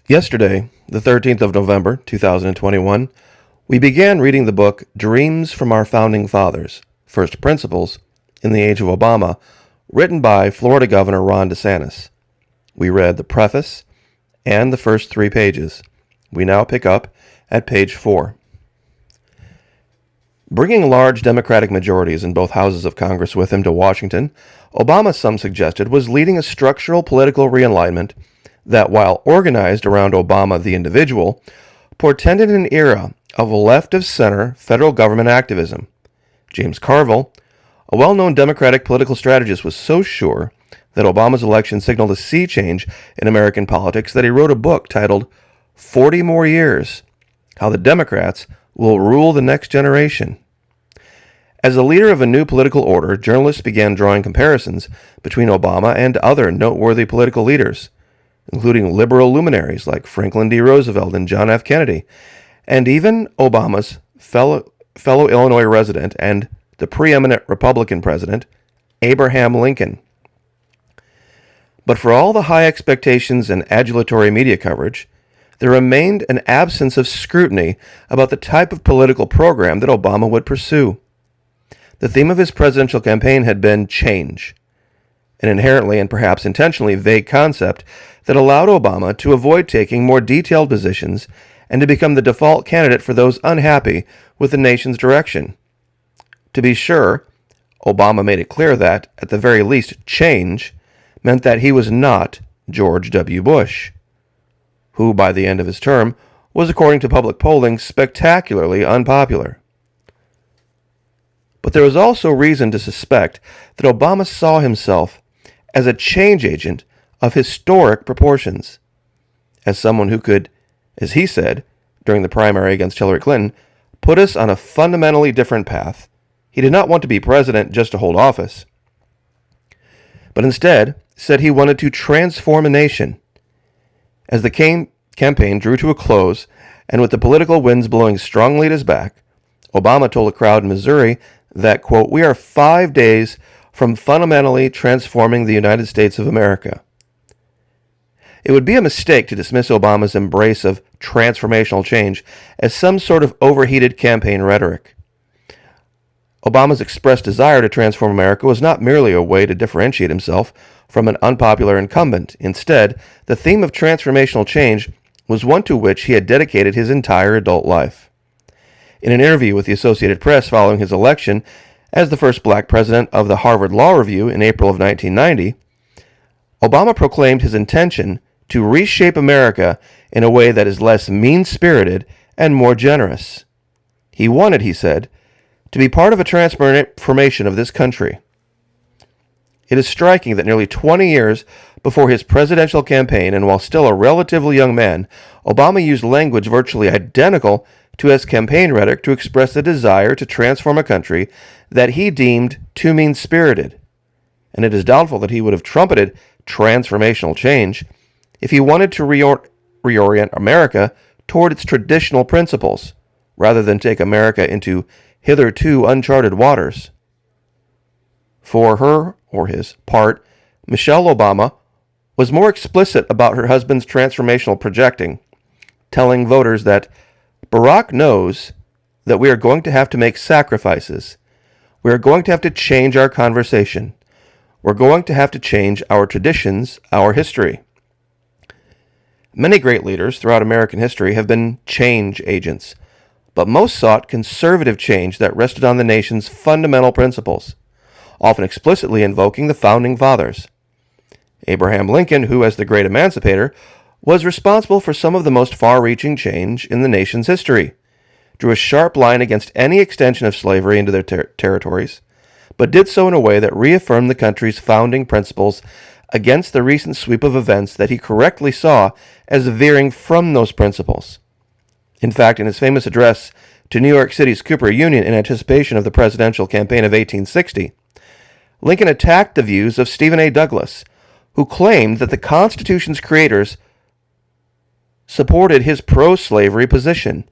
Yesterday, the 13th of November, 2021, we began reading the book Dreams from Our Founding Fathers, First Principles in the Age of Obama, written by Florida Governor Ron DeSantis. We read the preface and the first 3 pages. We now pick up at page 4. Bringing large Democratic majorities in both houses of Congress with him to Washington, Obama, some suggested, was leading a structural political realignment that, while organized around Obama the individual, portended an era of left-of-center federal government activism. James Carville, a well-known Democratic political strategist, was so sure that Obama's election signaled a sea change in American politics that he wrote a book titled 40 More Years, How the Democrats Will Rule the Next Generation. As a leader of a new political order, journalists began drawing comparisons between Obama and other noteworthy political leaders, including liberal luminaries like Franklin D. Roosevelt and John F. Kennedy, and even Obama's fellow Illinois resident and the preeminent Republican president, Abraham Lincoln. But for all the high expectations and adulatory media coverage, there remained an absence of scrutiny about the type of political program that Obama would pursue. The theme of his presidential campaign had been change, an inherently and perhaps intentionally vague concept that allowed Obama to avoid taking more detailed positions and to become the default candidate for those unhappy with the nation's direction. To be sure, Obama made it clear that, at the very least, change meant that he was not George W. Bush, who, by the end of his term, was, according to public polling, spectacularly unpopular. But there was also reason to suspect that Obama saw himself as a change agent of historic proportions, as someone who could, as he said during the primary against Hillary Clinton, put us on a fundamentally different path. He did not want to be president just to hold office, but instead said he wanted to transform a nation. As the campaign drew to a close, and with the political winds blowing strongly at his back, Obama told a crowd in Missouri that, quote, "We are 5 days from fundamentally transforming the United States of America." It would be a mistake to dismiss Obama's embrace of transformational change as some sort of overheated campaign rhetoric. Obama's expressed desire to transform America was not merely a way to differentiate himself from an unpopular incumbent. Instead, the theme of transformational change was one to which he had dedicated his entire adult life. In an interview with the Associated Press following his election as the first black president of the Harvard Law Review in April of 1990, Obama proclaimed his intention to reshape America in a way that is less mean-spirited and more generous. He wanted, he said, to be part of a transformation of this country. It is striking that nearly 20 years before his presidential campaign, and while still a relatively young man, Obama used language virtually identical to his campaign rhetoric to express the desire to transform a country that he deemed too mean-spirited. And it is doubtful that he would have trumpeted transformational change if he wanted to reorient America toward its traditional principles, rather than take America into hitherto uncharted waters. For her, or his, part, Michelle Obama was more explicit about her husband's transformational projecting, telling voters that Barack knows that we are going to have to make sacrifices. We are going to have to change our conversation. We're going to have to change our traditions, our history. Many great leaders throughout American history have been change agents, but most sought conservative change that rested on the nation's fundamental principles, often explicitly invoking the Founding Fathers. Abraham Lincoln, who, as the great emancipator, was responsible for some of the most far-reaching change in the nation's history, drew a sharp line against any extension of slavery into their territories, but did so in a way that reaffirmed the country's founding principles against the recent sweep of events that he correctly saw as veering from those principles. In fact, in his famous address to New York City's Cooper Union in anticipation of the presidential campaign of 1860, Lincoln attacked the views of Stephen A. Douglas, who claimed that the Constitution's creators supported his pro-slavery position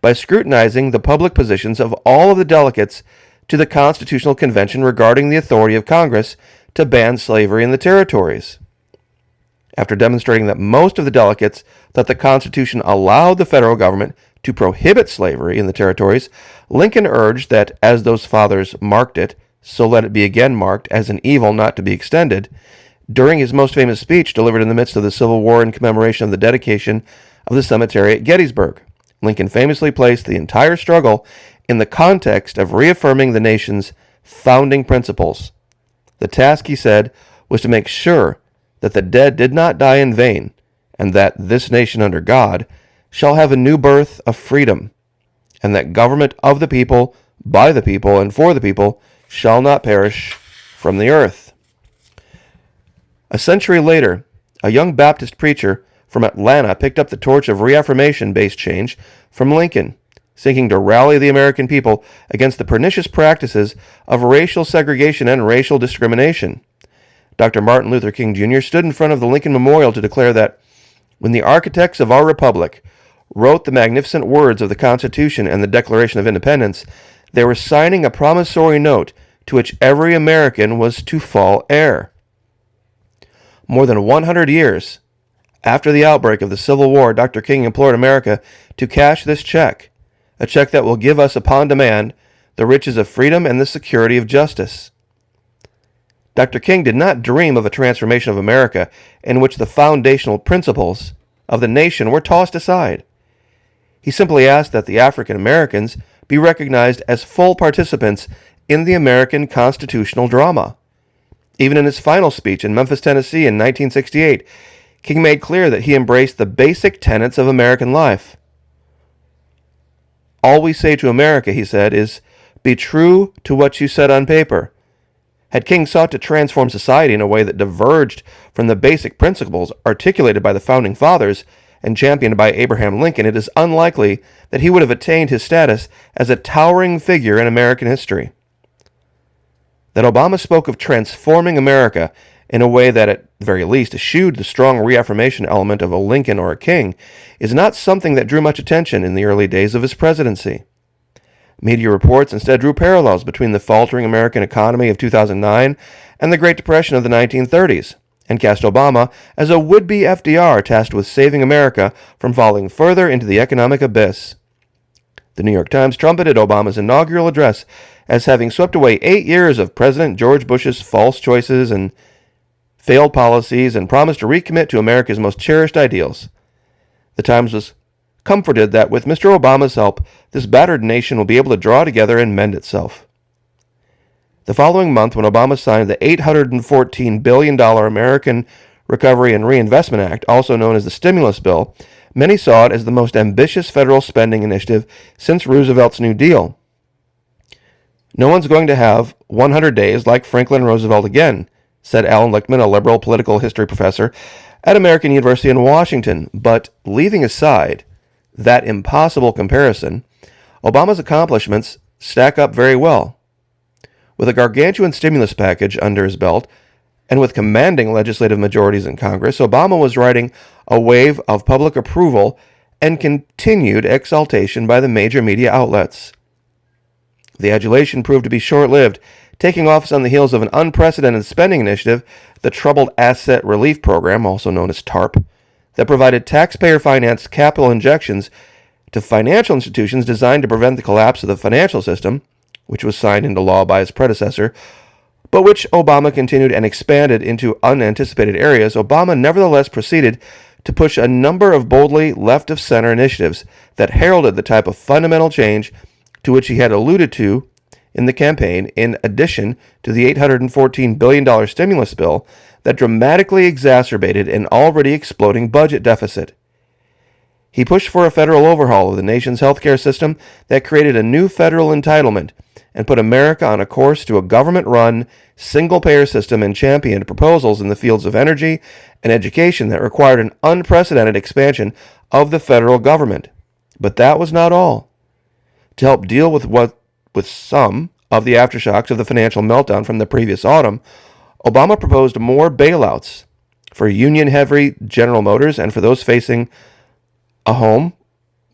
by scrutinizing the public positions of all of the delegates to the Constitutional Convention regarding the authority of Congress to ban slavery in the territories. After demonstrating that most of the delegates thought the Constitution allowed the federal government to prohibit slavery in the territories, Lincoln urged that, as those fathers marked it, so let it be again marked as an evil not to be extended. During his most famous speech delivered in the midst of the Civil War in commemoration of the dedication of the cemetery at Gettysburg, Lincoln famously placed the entire struggle in the context of reaffirming the nation's founding principles. The task, he said, was to make sure that the dead did not die in vain, and that this nation under God shall have a new birth of freedom, and that government of the people, by the people, and for the people shall not perish from the earth. A century later, a young Baptist preacher from Atlanta picked up the torch of reaffirmation-based change from Lincoln, seeking to rally the American people against the pernicious practices of racial segregation and racial discrimination. Dr. Martin Luther King Jr. stood in front of the Lincoln Memorial to declare that when the architects of our republic wrote the magnificent words of the Constitution and the Declaration of Independence, they were signing a promissory note to which every American was to fall heir. More than 100 years after the outbreak of the Civil War, Dr. King implored America to cash this check, a check that will give us upon demand the riches of freedom and the security of justice. Dr. King did not dream of a transformation of America in which the foundational principles of the nation were tossed aside. He simply asked that the African Americans be recognized as full participants in the American constitutional drama. Even in his final speech in Memphis, Tennessee in 1968, King made clear that he embraced the basic tenets of American life. All we say to America, he said, is, be true to what you said on paper. Had King sought to transform society in a way that diverged from the basic principles articulated by the Founding Fathers and championed by Abraham Lincoln, it is unlikely that he would have attained his status as a towering figure in American history. That Obama spoke of transforming America in a way that at the very least eschewed the strong reaffirmation element of a Lincoln or a King is not something that drew much attention in the early days of his presidency. Media reports instead drew parallels between the faltering American economy of 2009 and the Great Depression of the 1930s, and cast Obama as a would-be FDR tasked with saving America from falling further into the economic abyss. The New York Times trumpeted Obama's inaugural address as having swept away 8 years of President George Bush's false choices and failed policies and promised to recommit to America's most cherished ideals. The Times was comforted that with Mr. Obama's help, this battered nation will be able to draw together and mend itself. The following month, when Obama signed the $814 billion American Recovery and Reinvestment Act, also known as the stimulus bill, many saw it as the most ambitious federal spending initiative since Roosevelt's New Deal. No one's going to have 100 days like Franklin Roosevelt again, said Alan Lichtman, a liberal political history professor at American University in Washington. But leaving aside that impossible comparison, Obama's accomplishments stack up very well. With a gargantuan stimulus package under his belt, and with commanding legislative majorities in Congress, Obama was riding a wave of public approval and continued exaltation by the major media outlets. The adulation proved to be short-lived, taking office on the heels of an unprecedented spending initiative, the Troubled Asset Relief Program, also known as TARP, that provided taxpayer-financed capital injections to financial institutions designed to prevent the collapse of the financial system, which was signed into law by his predecessor, but which Obama continued and expanded into unanticipated areas. Obama nevertheless proceeded to push a number of boldly left-of-center initiatives that heralded the type of fundamental change to which he had alluded to in the campaign, in addition to the $814 billion stimulus bill that dramatically exacerbated an already exploding budget deficit. He pushed for a federal overhaul of the nation's healthcare system that created a new federal entitlement and put America on a course to a government-run, single-payer system, and championed proposals in the fields of energy and education that required an unprecedented expansion of the federal government. But that was not all. To help deal with some of the aftershocks of the financial meltdown from the previous autumn, Obama proposed more bailouts for union-heavy General Motors and for those facing a home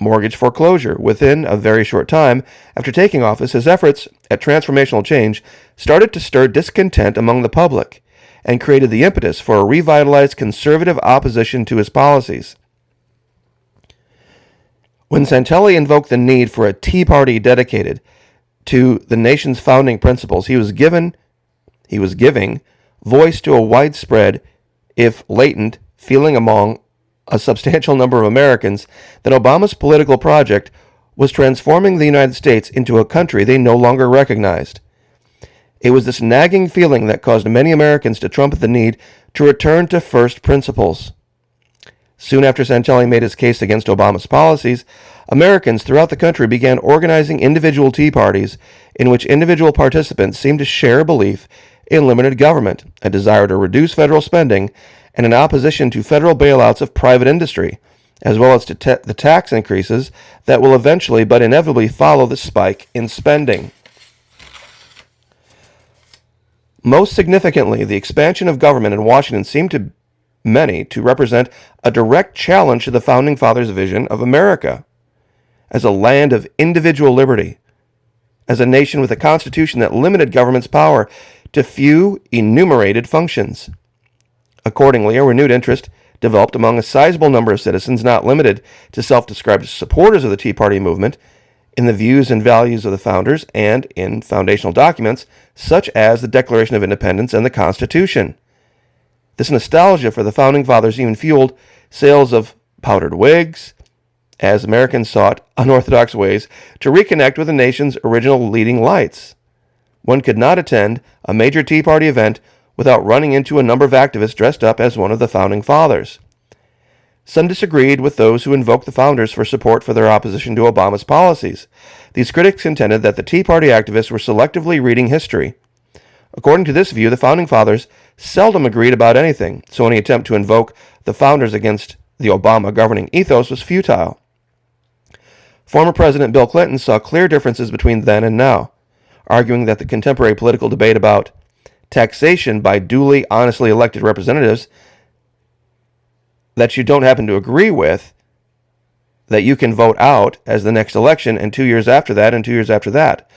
mortgage foreclosure. Within a very short time after taking office, his efforts at transformational change started to stir discontent among the public, and created the impetus for a revitalized conservative opposition to his policies. When Santelli invoked the need for a Tea Party dedicated to the nation's founding principles, he was giving voice to a widespread, if latent, feeling among a substantial number of Americans that Obama's political project was transforming the United States into a country they no longer recognized. It was this nagging feeling that caused many Americans to trumpet the need to return to first principles. Soon after Santelli made his case against Obama's policies, Americans throughout the country began organizing individual Tea Parties in which individual participants seemed to share a belief in limited government, a desire to reduce federal spending, and an opposition to federal bailouts of private industry, as well as to the tax increases that will eventually but inevitably follow the spike in spending. Most significantly, the expansion of government in Washington seemed to many to represent a direct challenge to the Founding Fathers' vision of America as a land of individual liberty, as a nation with a constitution that limited government's power to few enumerated functions. Accordingly, a renewed interest developed among a sizable number of citizens, not limited to self-described supporters of the Tea Party movement, in the views and values of the founders and in foundational documents such as the Declaration of Independence and the Constitution. This nostalgia for the Founding Fathers even fueled sales of powdered wigs, as Americans sought unorthodox ways to reconnect with the nation's original leading lights. One could not attend a major Tea Party event without running into a number of activists dressed up as one of the Founding Fathers. Some disagreed with those who invoked the founders for support for their opposition to Obama's policies. These critics contended that the Tea Party activists were selectively reading history. According to this view, the Founding Fathers seldom agreed about anything, so any attempt to invoke the founders against the Obama governing ethos was futile. Former President Bill Clinton saw clear differences between then and now, arguing that the contemporary political debate about taxation by duly, honestly elected representatives that you don't happen to agree with, that you can vote out as the next election and 2 years after that and 2 years after that.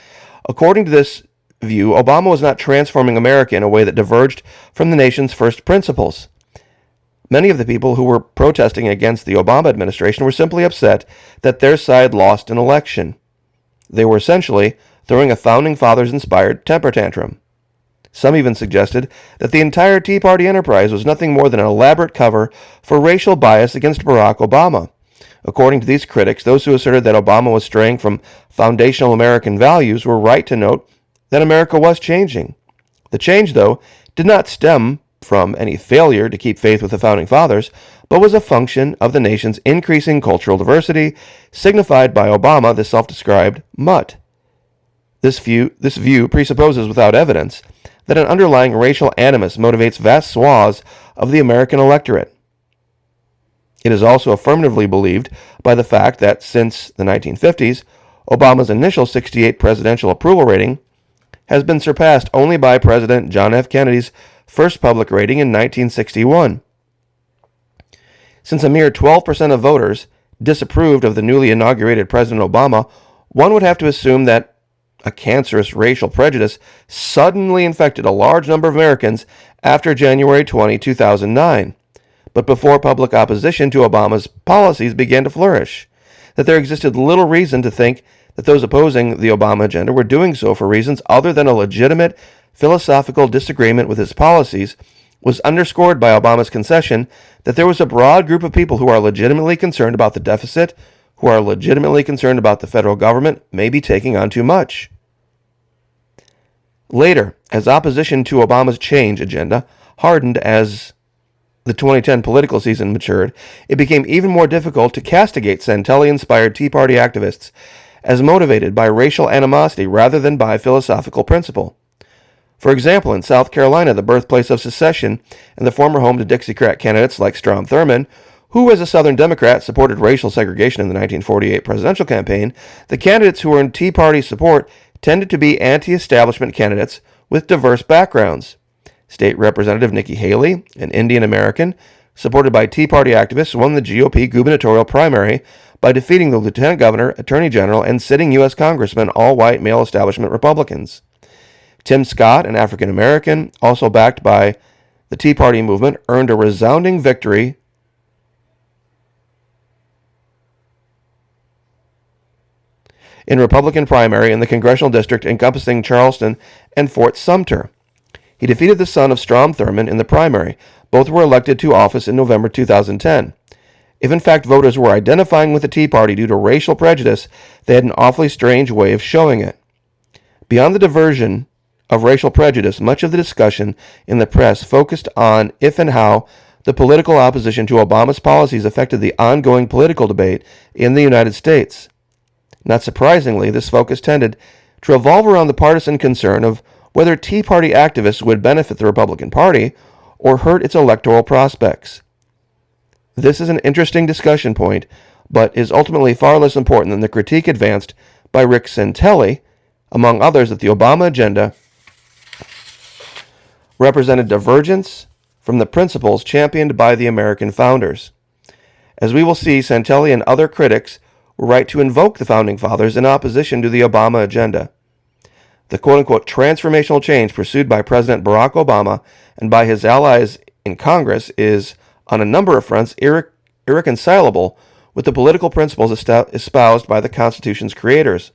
According to this view, Obama was not transforming America in a way that diverged from the nation's first principles. Many of the people who were protesting against the Obama administration were simply upset that their side lost an election. They were essentially throwing a Founding Fathers-inspired temper tantrum. Some even suggested that the entire Tea Party enterprise was nothing more than an elaborate cover for racial bias against Barack Obama. According to these critics, those who asserted that Obama was straying from foundational American values were right to note that America was changing. The change, though, did not stem from any failure to keep faith with the Founding Fathers, but was a function of the nation's increasing cultural diversity, signified by Obama, the self-described mutt. This view presupposes without evidence that an underlying racial animus motivates vast swaths of the American electorate. It is also affirmatively believed by the fact that since the 1950s, Obama's initial 68 presidential approval rating has been surpassed only by President John F. Kennedy's first public rating in 1961. Since a mere 12% of voters disapproved of the newly inaugurated President Obama, one would have to assume that a cancerous racial prejudice suddenly infected a large number of Americans after January 20, 2009, but before public opposition to Obama's policies began to flourish, that there existed little reason to think that those opposing the Obama agenda were doing so for reasons other than a legitimate philosophical disagreement with his policies, was underscored by Obama's concession that there was a broad group of people who are legitimately concerned about the deficit, who are legitimately concerned about the federal government maybe taking on too much. Later, as opposition to Obama's change agenda hardened as the 2010 political season matured, it became even more difficult to castigate Santelli-inspired Tea Party activists as motivated by racial animosity rather than by philosophical principle. For example, in South Carolina, the birthplace of secession and the former home to Dixiecrat candidates like Strom Thurmond, who as a Southern Democrat supported racial segregation in the 1948 presidential campaign, the candidates who earned Tea Party support tended to be anti-establishment candidates with diverse backgrounds. State Representative Nikki Haley, an Indian American, supported by Tea Party activists, won the GOP gubernatorial primary by defeating the Lieutenant Governor, Attorney General, and sitting U.S. Congressmen, all white male establishment Republicans. Tim Scott, an African American, also backed by the Tea Party movement earned a resounding victory in Republican primary in the congressional district encompassing Charleston and Fort Sumter. He defeated the son of Strom Thurmond in the primary. Both were elected to office in November 2010. If in fact voters were identifying with the Tea Party due to racial prejudice, they had an awfully strange way of showing it. Beyond the diversion of racial prejudice, much of the discussion in the press focused on if and how the political opposition to Obama's policies affected the ongoing political debate in the United States. Not surprisingly, this focus tended to revolve around the partisan concern of whether Tea Party activists would benefit the Republican Party or hurt its electoral prospects. This is an interesting discussion point, but is ultimately far less important than the critique advanced by Rick Santelli, among others, that the Obama agenda represented divergence from the principles championed by the American founders. As we will see, Santelli and other critics were right to invoke the Founding Fathers in opposition to the Obama agenda. The quote-unquote transformational change pursued by President Barack Obama and by his allies in Congress is, on a number of fronts, irreconcilable with the political principles espoused by the Constitution's creators.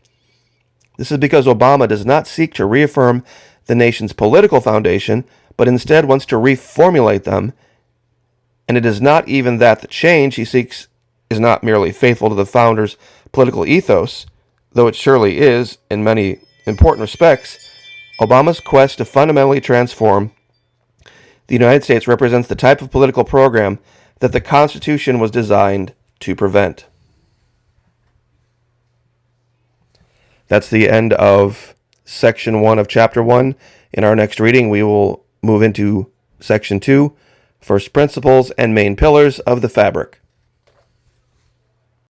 This is because Obama does not seek to reaffirm the nation's political foundation, but instead wants to reformulate them, and it is not even that the change he seeks is not merely faithful to the founders' political ethos, though it surely is in many important respects. Obama's quest to fundamentally transform the United States represents the type of political program that the Constitution was designed to prevent. That's the end of Section 1 of Chapter 1. In our next reading, we will move into Section 2, First Principles and Main Pillars of the Fabric.